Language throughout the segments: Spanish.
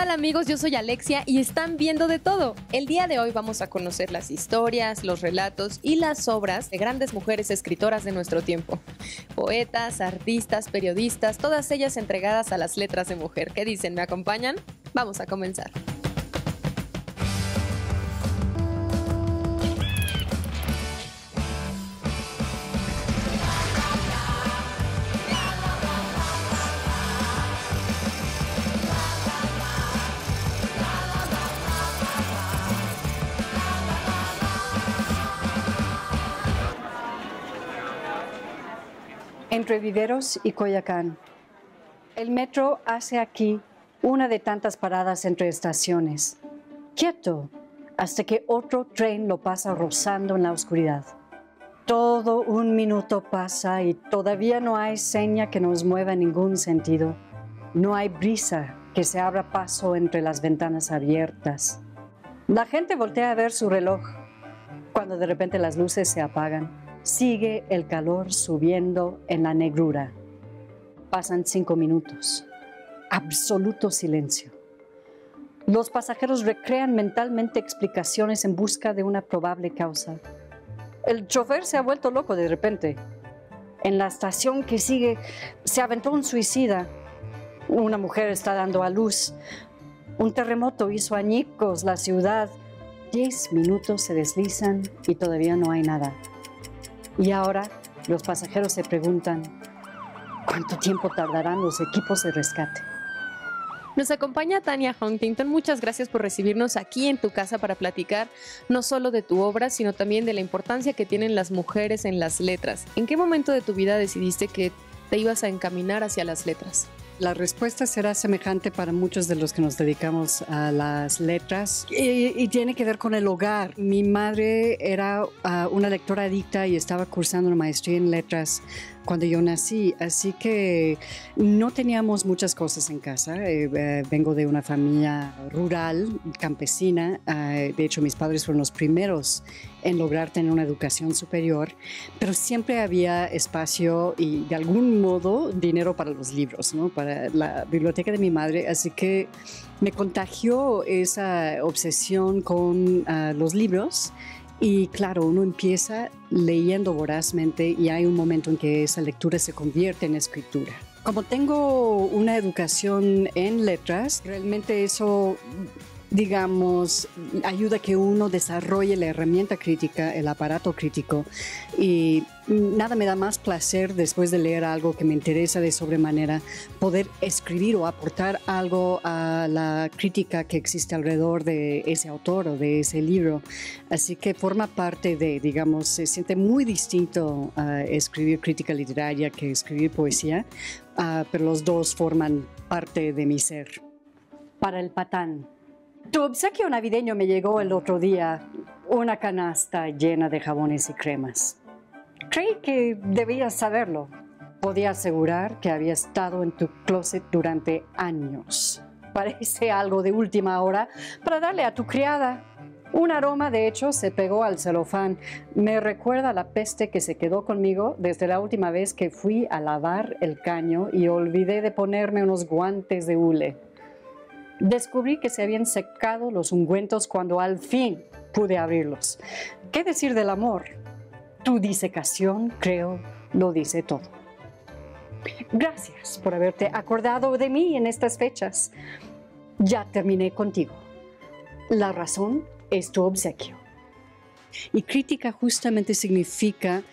tal amigos? Yo soy Alexia y están viendo de todo. El día de hoy vamos a conocer las historias, los relatos y las obras de grandes mujeres escritoras de nuestro tiempo. Poetas, artistas, periodistas, todas ellas entregadas a las letras de mujer. ¿Qué dicen? ¿Me acompañan? Vamos a comenzar. Entre Viveros y Coyoacán. El metro hace aquí una de tantas paradas entre estaciones. Quieto, hasta que otro tren lo pasa rozando en la oscuridad. Todo un minuto pasa y todavía no hay seña que nos mueva en ningún sentido. No hay brisa que se abra paso entre las ventanas abiertas. La gente voltea a ver su reloj cuando de repente las luces se apagan. Sigue el calor subiendo en la negrura. Pasan 5 minutos. Absoluto silencio. Los pasajeros recrean mentalmente explicaciones en busca de una probable causa. El chofer se ha vuelto loco de repente. En la estación que sigue se aventó un suicida. Una mujer está dando a luz. Un terremoto hizo añicos la ciudad. 10 minutos se deslizan y todavía no hay nada. Y ahora los pasajeros se preguntan, ¿cuánto tiempo tardarán los equipos de rescate? Nos acompaña Tania Huntington. Muchas gracias por recibirnos aquí en tu casa para platicar no solo de tu obra, sino también de la importancia que tienen las mujeres en las letras. ¿En qué momento de tu vida decidiste que te ibas a encaminar hacia las letras? La respuesta será semejante para muchos de los que nos dedicamos a las letras y tiene que ver con el hogar. Mi madre era una lectora adicta y estaba cursando una maestría en letras cuando yo nací, así que no teníamos muchas cosas en casa. Vengo de una familia rural, campesina. De hecho, mis padres fueron los primeros en lograr tener una educación superior, pero siempre había espacio y de algún modo dinero para los libros, ¿no? Para la biblioteca de mi madre, así que me contagió esa obsesión con los libros. Y claro, uno empieza leyendo vorazmente y hay un momento en que esa lectura se convierte en escritura. Como tengo una educación en letras, realmente eso, digamos, ayuda a que uno desarrolle la herramienta crítica, el aparato crítico. Y nada me da más placer después de leer algo que me interesa de sobremanera, poder escribir o aportar algo a la crítica que existe alrededor de ese autor o de ese libro. Así que forma parte de, digamos, se siente muy distinto escribir crítica literaria que escribir poesía, pero los dos forman parte de mi ser. Para el patán. Tu obsequio navideño me llegó el otro día, una canasta llena de jabones y cremas. Creí que debías saberlo. Podía asegurar que había estado en tu closet durante años. Parece algo de última hora para darle a tu criada. Un aroma, de hecho, se pegó al celofán. Me recuerda a la peste que se quedó conmigo desde la última vez que fui a lavar el caño y olvidé de ponerme unos guantes de hule. Descubrí que se habían secado los ungüentos cuando al fin pude abrirlos. ¿Qué decir del amor? Tu disecación, creo, lo dice todo. Gracias por haberte acordado de mí en estas fechas. Ya terminé contigo. La razón es tu obsequio. Y crítica justamente significa,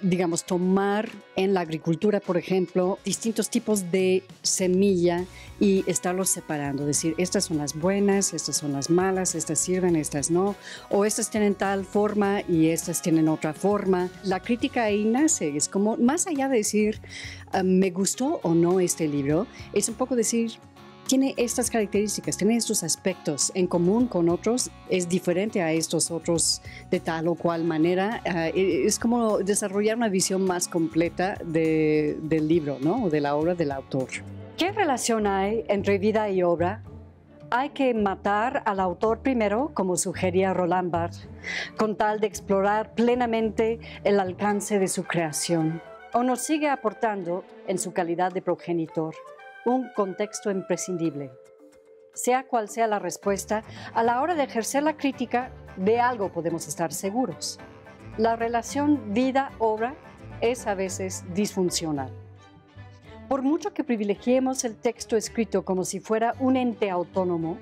digamos, tomar en la agricultura, por ejemplo, distintos tipos de semilla y estarlos separando. Decir, estas son las buenas, estas son las malas, estas sirven, estas no, o estas tienen tal forma y estas tienen otra forma. La crítica ahí nace, es como, más allá de decir, me gustó o no este libro, es un poco decir, tiene estas características, tiene estos aspectos en común con otros, es diferente a estos otros de tal o cual manera. Es como desarrollar una visión más completa del libro, ¿no? O de la obra del autor. ¿Qué relación hay entre vida y obra? Hay que matar al autor primero, como sugería Roland Barthes, con tal de explorar plenamente el alcance de su creación. O nos sigue aportando, en su calidad de progenitor, un contexto imprescindible. Sea cual sea la respuesta, a la hora de ejercer la crítica, de algo podemos estar seguros. La relación vida-obra es a veces disfuncional. Por mucho que privilegiemos el texto escrito como si fuera un ente autónomo,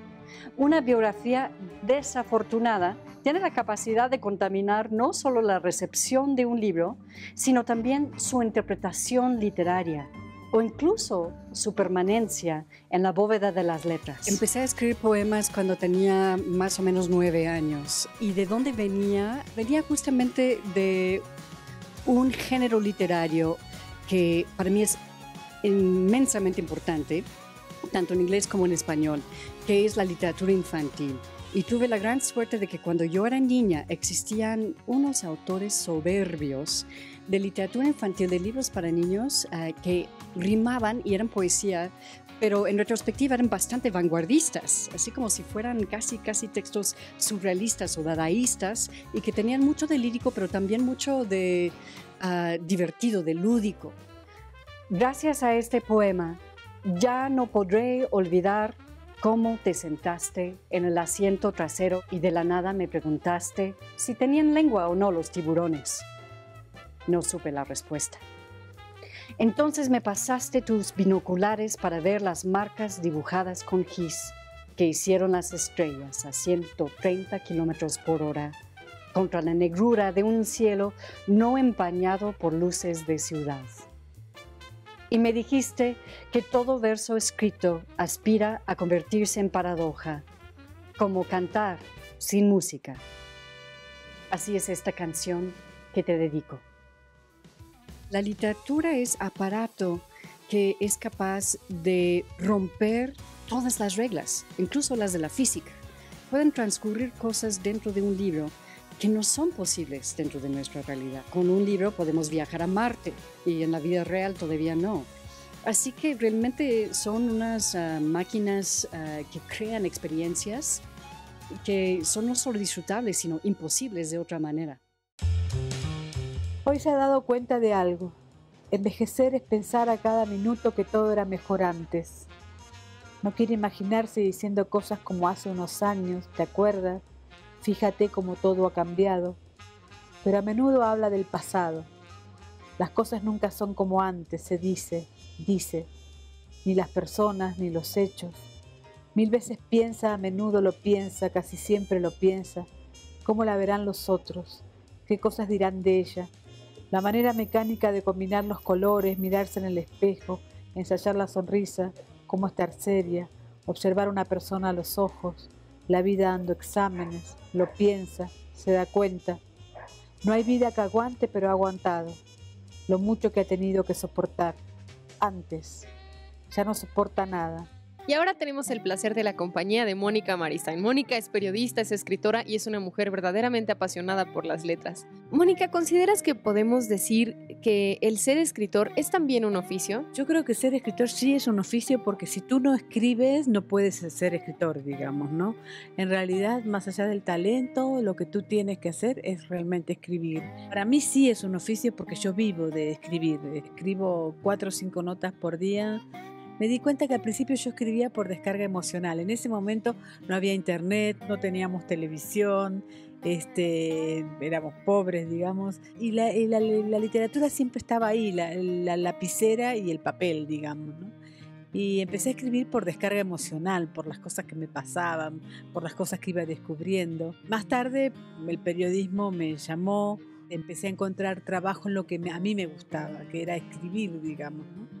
una biografía desafortunada tiene la capacidad de contaminar no solo la recepción de un libro, sino también su interpretación literaria o incluso su permanencia en la bóveda de las letras. Empecé a escribir poemas cuando tenía más o menos 9 años. ¿Y de dónde venía? Venía justamente de un género literario que para mí es inmensamente importante, tanto en inglés como en español, que es la literatura infantil. Y tuve la gran suerte de que cuando yo era niña existían unos autores soberbios de literatura infantil, de libros para niños que rimaban y eran poesía, pero en retrospectiva eran bastante vanguardistas, así como si fueran casi textos surrealistas o dadaístas, y que tenían mucho de lírico, pero también mucho de divertido, de lúdico. Gracias a este poema, ya no podré olvidar cómo te sentaste en el asiento trasero y de la nada me preguntaste si tenían lengua o no los tiburones. No supe la respuesta. Entonces me pasaste tus binoculares para ver las marcas dibujadas con gis que hicieron las estrellas a 130 kilómetros por hora contra la negrura de un cielo no empañado por luces de ciudad. Y me dijiste que todo verso escrito aspira a convertirse en paradoja, como cantar sin música. Así es esta canción que te dedico. La literatura es aparato que es capaz de romper todas las reglas, incluso las de la física. Pueden transcurrir cosas dentro de un libro que no son posibles dentro de nuestra realidad. Con un libro podemos viajar a Marte y en la vida real todavía no. Así que realmente son unas máquinas que crean experiencias que son no solo disfrutables, sino imposibles de otra manera. Hoy se ha dado cuenta de algo. Envejecer es pensar a cada minuto que todo era mejor antes. No quiere imaginarse diciendo cosas como hace unos años, ¿te acuerdas? Fíjate cómo todo ha cambiado. Pero a menudo habla del pasado. Las cosas nunca son como antes, se dice, ni las personas, ni los hechos. 1000 veces piensa, a menudo lo piensa, casi siempre lo piensa. ¿Cómo la verán los otros? ¿Qué cosas dirán de ella? La manera mecánica de combinar los colores, mirarse en el espejo, ensayar la sonrisa, cómo estar seria, observar a una persona a los ojos, la vida dando exámenes, lo piensa, se da cuenta. No hay vida que aguante, pero ha aguantado. Lo mucho que ha tenido que soportar. Antes, ya no soporta nada. Y ahora tenemos el placer de la compañía de Mónica Maristain. Mónica es periodista, es escritora y es una mujer verdaderamente apasionada por las letras. Mónica, ¿consideras que podemos decir que el ser escritor es también un oficio? Yo creo que ser escritor sí es un oficio, porque si tú no escribes no puedes ser escritor, digamos, ¿no? En realidad, más allá del talento, lo que tú tienes que hacer es realmente escribir. Para mí sí es un oficio porque yo vivo de escribir. Escribo 4 o 5 notas por día. Me di cuenta que al principio yo escribía por descarga emocional. En ese momento no había internet, no teníamos televisión, éramos pobres, digamos. Y la literatura siempre estaba ahí, la lapicera y el papel, digamos, ¿no? Y empecé a escribir por descarga emocional, por las cosas que me pasaban, por las cosas que iba descubriendo. Más tarde el periodismo me llamó, empecé a encontrar trabajo en lo que a mí me gustaba, que era escribir, digamos, ¿no?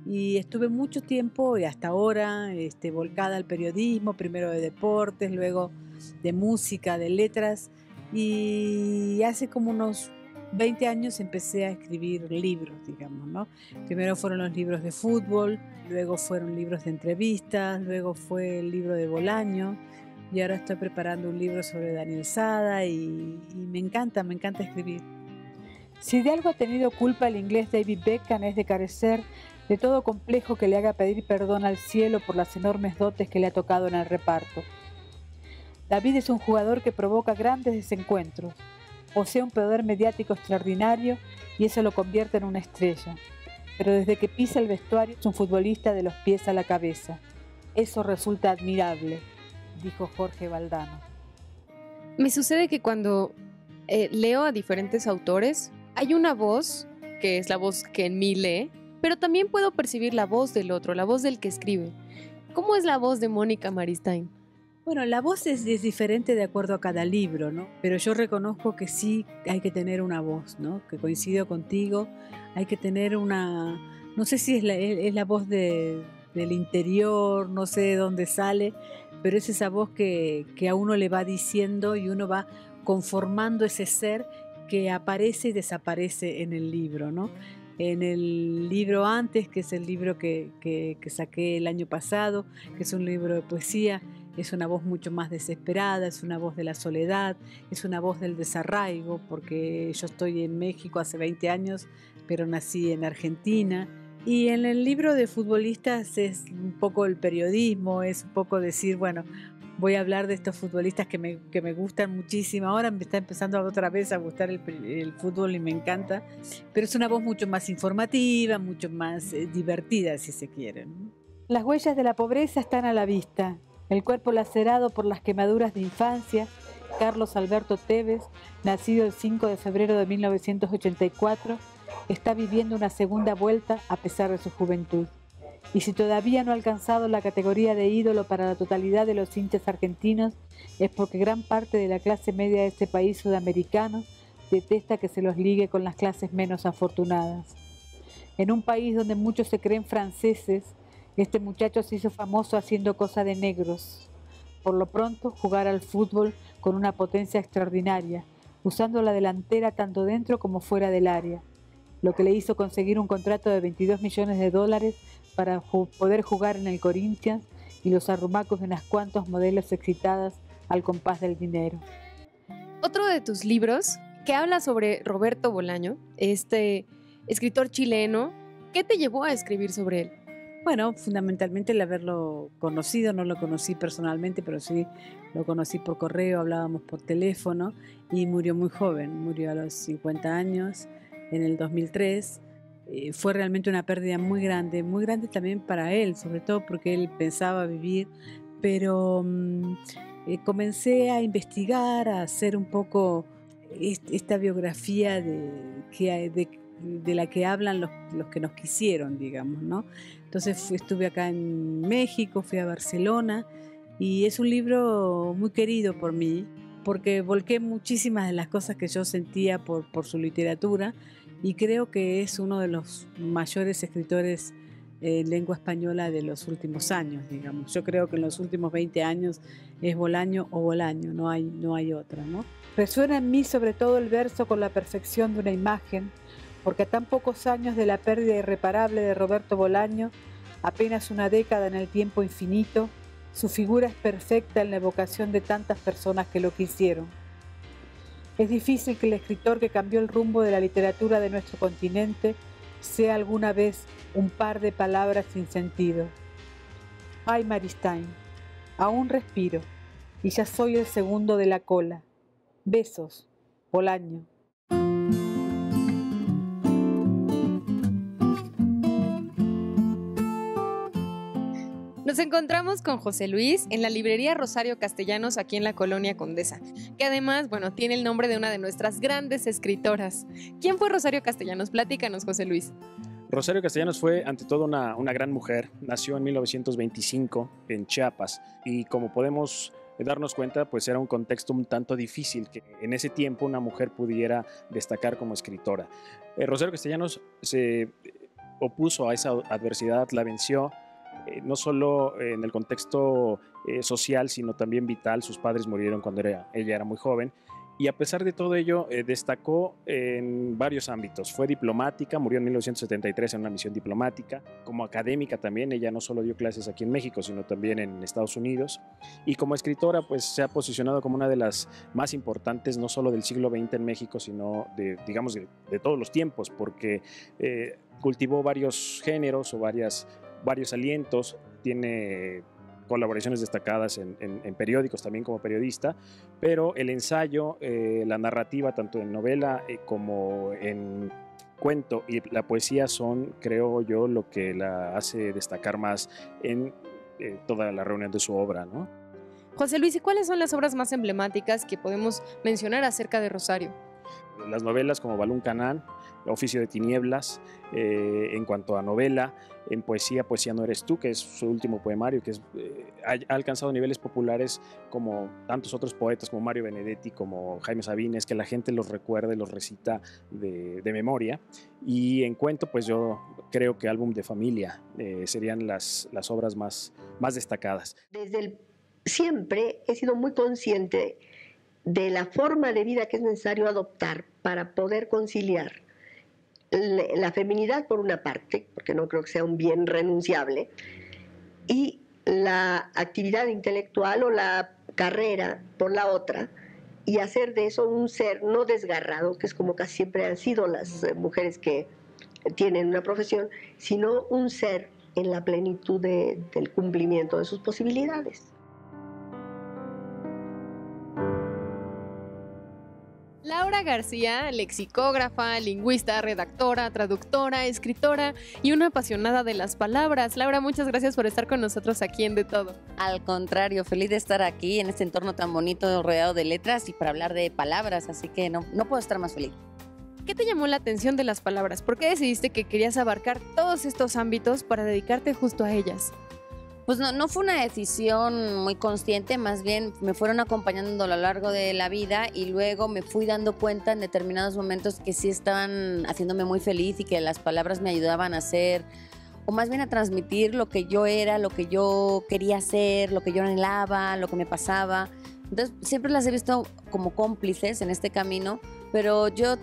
Y estuve mucho tiempo y hasta ahora volcada al periodismo, primero de deportes, luego de música, de letras, y hace como unos 20 años empecé a escribir libros, digamos, ¿no? Primero fueron los libros de fútbol, luego fueron libros de entrevistas, luego fue el libro de Bolaño, y ahora estoy preparando un libro sobre Daniel Sada y me encanta escribir. Si de algo ha tenido culpa el inglés David Beckham es de carecer de todo complejo que le haga pedir perdón al cielo por las enormes dotes que le ha tocado en el reparto. David es un jugador que provoca grandes desencuentros, posee un poder mediático extraordinario y eso lo convierte en una estrella. Pero desde que pisa el vestuario es un futbolista de los pies a la cabeza. Eso resulta admirable, dijo Jorge Valdano. Me sucede que cuando leo a diferentes autores, hay una voz, que es la voz que en mí lee, pero también puedo percibir la voz del otro, la voz del que escribe. ¿Cómo es la voz de Mónica Maristain? Bueno, la voz es diferente de acuerdo a cada libro, ¿no? Pero yo reconozco que sí hay que tener una voz, ¿no? Que coincido contigo, hay que tener una, no sé si es la voz del interior, no sé de dónde sale, pero es esa voz que a uno le va diciendo y uno va conformando ese ser que aparece y desaparece en el libro, ¿no? En el libro antes, que es el libro que saqué el año pasado, que es un libro de poesía, es una voz mucho más desesperada, es una voz de la soledad, es una voz del desarraigo, porque yo estoy en México hace 20 años, pero nací en Argentina. Y en el libro de futbolistas es un poco el periodismo, es un poco decir, bueno, voy a hablar de estos futbolistas que me gustan muchísimo. Ahora me está empezando otra vez a gustar el fútbol y me encanta, pero es una voz mucho más informativa, mucho más divertida, si se quiere, ¿no? Las huellas de la pobreza están a la vista. El cuerpo lacerado por las quemaduras de infancia, Carlos Alberto Tevez, nacido el 5 de febrero de 1984, está viviendo una segunda vuelta a pesar de su juventud. Y si todavía no ha alcanzado la categoría de ídolo para la totalidad de los hinchas argentinos, es porque gran parte de la clase media de este país sudamericano detesta que se los ligue con las clases menos afortunadas. En un país donde muchos se creen franceses, este muchacho se hizo famoso haciendo cosas de negros. Por lo pronto, jugar al fútbol con una potencia extraordinaria, usando la delantera tanto dentro como fuera del área, lo que le hizo conseguir un contrato de $22 millones para poder jugar en el Corinthians y los arrumacos de unas cuantas modelos excitadas al compás del dinero. Otro de tus libros que habla sobre Roberto Bolaño, este escritor chileno, ¿qué te llevó a escribir sobre él? Bueno, fundamentalmente el haberlo conocido, no lo conocí personalmente, pero sí lo conocí por correo, hablábamos por teléfono y murió muy joven, murió a los 50 años en el 2003. Fue realmente una pérdida muy grande también para él, sobre todo porque él pensaba vivir, pero comencé a investigar, a hacer un poco esta biografía de la que hablan los que nos quisieron, digamos, ¿no? Entonces estuve acá en México, fui a Barcelona y es un libro muy querido por mí porque volqué muchísimas de las cosas que yo sentía por su literatura y creo que es uno de los mayores escritores en lengua española de los últimos años, digamos. Yo creo que en los últimos 20 años es Bolaño o Bolaño, no hay otra, ¿no? Resuena en mí sobre todo el verso con la perfección de una imagen, porque a tan pocos años de la pérdida irreparable de Roberto Bolaño, apenas una década en el tiempo infinito, su figura es perfecta en la evocación de tantas personas que lo quisieron. Es difícil que el escritor que cambió el rumbo de la literatura de nuestro continente sea alguna vez un par de palabras sin sentido. Ay, Maristain, aún respiro y ya soy el segundo de la cola. Besos, Bolaño. Nos encontramos con José Luis en la librería Rosario Castellanos aquí en la Colonia Condesa, que además, tiene el nombre de una de nuestras grandes escritoras. ¿Quién fue Rosario Castellanos? Platícanos, José Luis. Rosario Castellanos fue ante todo una gran mujer. Nació en 1925 en Chiapas y como podemos darnos cuenta, pues era un contexto un tanto difícil que en ese tiempo una mujer pudiera destacar como escritora. Rosario Castellanos se opuso a esa adversidad, la venció. No solo en el contexto social, sino también vital. Sus padres murieron cuando ella era muy joven y a pesar de todo ello destacó en varios ámbitos. Fue diplomática, murió en 1973 en una misión diplomática. Como académica también, ella no solo dio clases aquí en México, sino también en Estados Unidos. Y como escritora, pues se ha posicionado como una de las más importantes, no solo del siglo XX en México, sino de todos los tiempos, porque cultivó varios géneros o varios alientos, tiene colaboraciones destacadas en periódicos también como periodista, pero el ensayo, la narrativa, tanto en novela como en cuento y la poesía son, creo yo, lo que la hace destacar más en toda la reunión de su obra, ¿no? José Luis, ¿y cuáles son las obras más emblemáticas que podemos mencionar acerca de Rosario? Las novelas como Balún Canán, Oficio de Tinieblas, en cuanto a novela, en poesía, Poesía no eres tú, que es su último poemario, que ha alcanzado niveles populares como tantos otros poetas como Mario Benedetti, como Jaime Sabines, que la gente los recuerda y los recita de memoria. Y en cuento, pues yo creo que Álbum de Familia serían las obras más destacadas. Siempre he sido muy consciente de la forma de vida que es necesario adoptar para poder conciliar la feminidad por una parte, porque no creo que sea un bien renunciable, y la actividad intelectual o la carrera por la otra, y hacer de eso un ser no desgarrado, que es como casi siempre han sido las mujeres que tienen una profesión, sino un ser en la plenitud del cumplimiento de sus posibilidades. Laura García, lexicógrafa, lingüista, redactora, traductora, escritora y una apasionada de las palabras. Laura, muchas gracias por estar con nosotros aquí en De Todo. Al contrario, feliz de estar aquí en este entorno tan bonito, rodeado de letras y para hablar de palabras, así que no puedo estar más feliz. ¿Qué te llamó la atención de las palabras? ¿Por qué decidiste que querías abarcar todos estos ámbitos para dedicarte justo a ellas? Pues no fue una decisión muy consciente, más bien me fueron acompañando a lo largo de la vida y luego me fui dando cuenta en determinados momentos que sí estaban haciéndome muy feliz y que las palabras me ayudaban a ser, o más bien a transmitir lo que yo era, lo que yo quería ser, lo que yo anhelaba, lo que me pasaba. Entonces siempre las he visto como cómplices en este camino, pero yo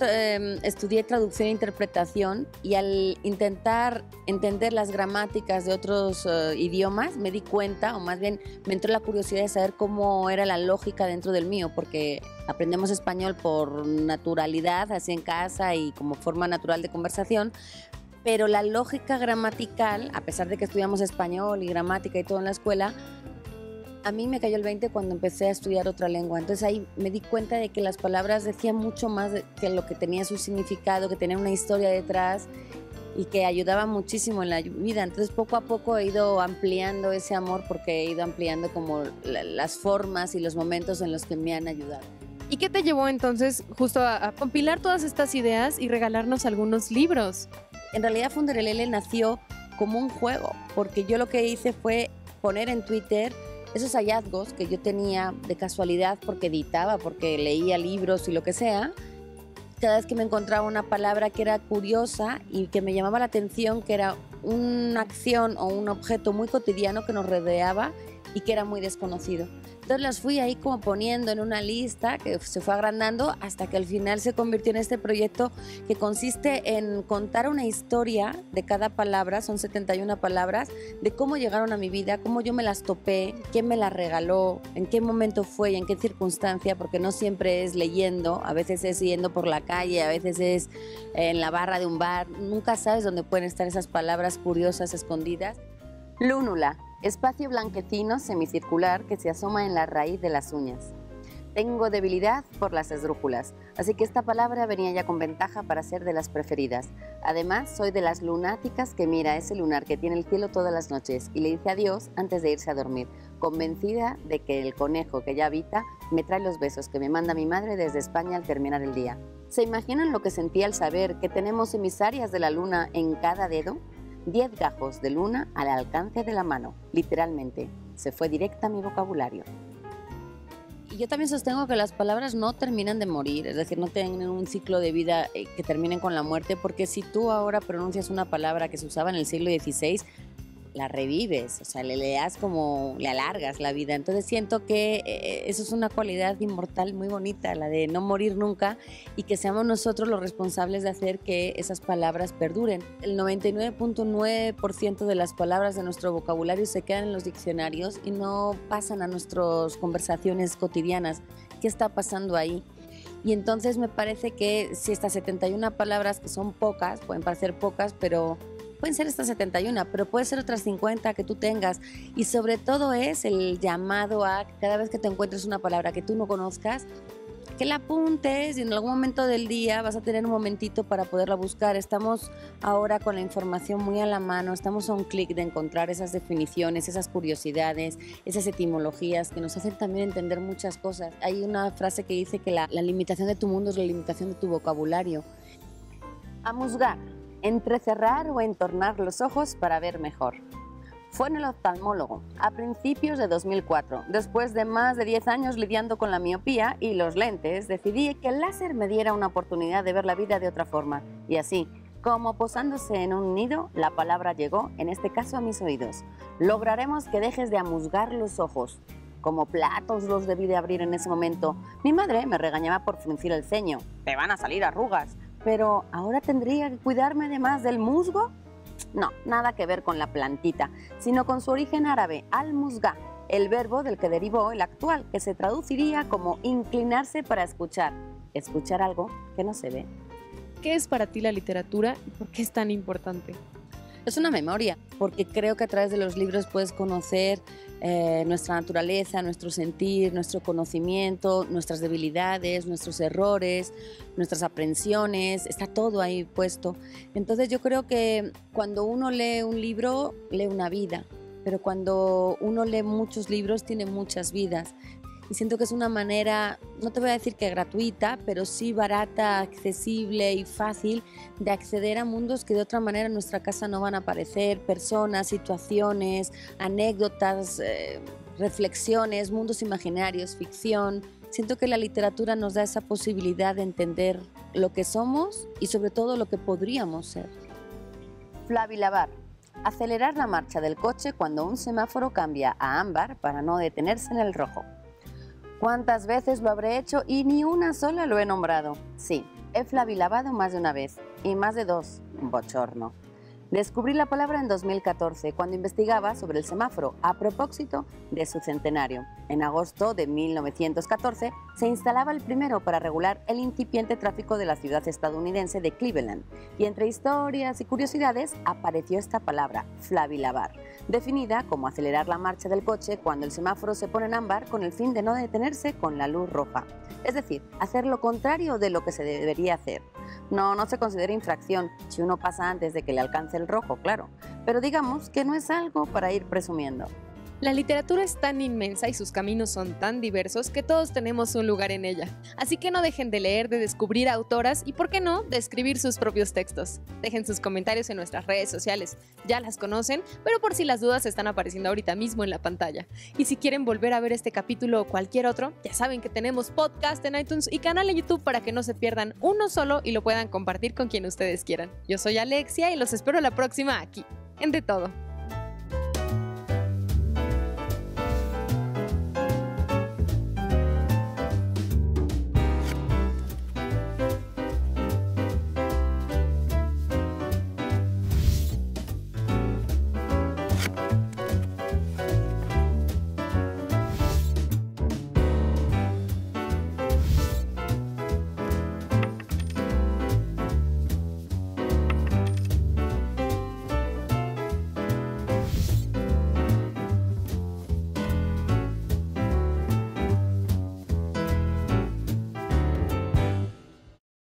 estudié traducción e interpretación y al intentar entender las gramáticas de otros idiomas me di cuenta, o más bien me entró la curiosidad de saber cómo era la lógica dentro del mío, porque aprendemos español por naturalidad, así en casa y como forma natural de conversación, pero la lógica gramatical, a pesar de que estudiamos español y gramática y todo en la escuela, a mí me cayó el 20 cuando empecé a estudiar otra lengua. Entonces ahí me di cuenta de que las palabras decían mucho más que lo que tenía su significado, que tenían una historia detrás y que ayudaban muchísimo en la vida. Entonces poco a poco he ido ampliando ese amor porque he ido ampliando como las formas y los momentos en los que me han ayudado. ¿Y qué te llevó entonces justo a compilar todas estas ideas y regalarnos algunos libros? En realidad Funderelele nació como un juego, porque yo lo que hice fue poner en Twitter esos hallazgos que yo tenía de casualidad porque editaba, porque leía libros y lo que sea. Cada vez que me encontraba una palabra que era curiosa y que me llamaba la atención, que era una acción o un objeto muy cotidiano que nos rodeaba y que era muy desconocido. Entonces las fui ahí como poniendo en una lista que se fue agrandando hasta que al final se convirtió en este proyecto que consiste en contar una historia de cada palabra, son 71 palabras, de cómo llegaron a mi vida, cómo yo me las topé, quién me las regaló, en qué momento fue y en qué circunstancia, porque no siempre es leyendo, a veces es yendo por la calle, a veces es en la barra de un bar, nunca sabes dónde pueden estar esas palabras curiosas escondidas. Lúnula. Espacio blanquecino semicircular que se asoma en la raíz de las uñas. Tengo debilidad por las esdrújulas, así que esta palabra venía ya con ventaja para ser de las preferidas. Además, soy de las lunáticas que mira ese lunar que tiene el cielo todas las noches y le dice adiós antes de irse a dormir, convencida de que el conejo que ya habita me trae los besos que me manda mi madre desde España al terminar el día. ¿Se imaginan lo que sentí al saber que tenemos emisarias de la luna en cada dedo? 10 gajos de luna al alcance de la mano, literalmente, se fue directa a mi vocabulario. Y yo también sostengo que las palabras no terminan de morir, es decir, no tienen un ciclo de vida que terminen con la muerte, porque si tú ahora pronuncias una palabra que se usaba en el siglo XVI, la revives, o sea, le das como, le alargas la vida. Entonces siento que eso es una cualidad inmortal muy bonita, la de no morir nunca y que seamos nosotros los responsables de hacer que esas palabras perduren. El 99.9% de las palabras de nuestro vocabulario se quedan en los diccionarios y no pasan a nuestras conversaciones cotidianas. ¿Qué está pasando ahí? Y entonces me parece que si estas 71 palabras, que son pocas, pueden parecer pocas, pero pueden ser estas 71, pero puede ser otras 50 que tú tengas. Y sobre todo es el llamado a que cada vez que te encuentres una palabra que tú no conozcas, que la apuntes y en algún momento del día vas a tener un momentito para poderla buscar. Estamos ahora con la información muy a la mano, estamos a un clic de encontrar esas definiciones, esas curiosidades, esas etimologías que nos hacen también entender muchas cosas. Hay una frase que dice que la limitación de tu mundo es la limitación de tu vocabulario. Amusgar, entrecerrar o entornar los ojos para ver mejor. Fue en el oftalmólogo a principios de 2004. Después de más de 10 años lidiando con la miopía y los lentes, decidí que el láser me diera una oportunidad de ver la vida de otra forma. Y así, como posándose en un nido, la palabra llegó, en este caso a mis oídos. Lograremos que dejes de amusgar los ojos. Como platos los debí de abrir en ese momento. Mi madre me regañaba por fruncir el ceño. Te van a salir arrugas. Pero ¿ahora tendría que cuidarme además del musgo? No, nada que ver con la plantita, sino con su origen árabe, al-musga, el verbo del que derivó el actual, que se traduciría como inclinarse para escuchar algo que no se ve. ¿Qué es para ti la literatura y por qué es tan importante? Es una memoria, porque creo que a través de los libros puedes conocer nuestra naturaleza, nuestro sentir, nuestro conocimiento, nuestras debilidades, nuestros errores, nuestras aprensiones, está todo ahí puesto. Entonces yo creo que cuando uno lee un libro, lee una vida, pero cuando uno lee muchos libros, tiene muchas vidas. Y siento que es una manera, no te voy a decir que gratuita, pero sí barata, accesible y fácil de acceder a mundos que de otra manera en nuestra casa no van a aparecer, personas, situaciones, anécdotas, reflexiones, mundos imaginarios, ficción. Siento que la literatura nos da esa posibilidad de entender lo que somos y sobre todo lo que podríamos ser. Flavilabar. Acelerar la marcha del coche cuando un semáforo cambia a ámbar para no detenerse en el rojo. ¿Cuántas veces lo habré hecho y ni una sola lo he nombrado? Sí, he flavilabado más de una vez y más de dos. Bochorno. Descubrí la palabra en 2014 cuando investigaba sobre el semáforo a propósito de su centenario. En agosto de 1914 se instalaba el primero para regular el incipiente tráfico de la ciudad estadounidense de Cleveland y entre historias y curiosidades apareció esta palabra, flavilabar, definida como acelerar la marcha del coche cuando el semáforo se pone en ámbar con el fin de no detenerse con la luz roja. Es decir, hacer lo contrario de lo que se debería hacer. No se considera infracción si uno pasa antes de que le alcance el rojo, claro, pero digamos que no es algo para ir presumiendo. La literatura es tan inmensa y sus caminos son tan diversos que todos tenemos un lugar en ella. Así que no dejen de leer, de descubrir autoras y, por qué no, de escribir sus propios textos. Dejen sus comentarios en nuestras redes sociales. Ya las conocen, pero por si las dudas están apareciendo ahorita mismo en la pantalla. Y si quieren volver a ver este capítulo o cualquier otro, ya saben que tenemos podcast en iTunes y canal en YouTube para que no se pierdan uno solo y lo puedan compartir con quien ustedes quieran. Yo soy Alexia y los espero la próxima aquí, en De Todo.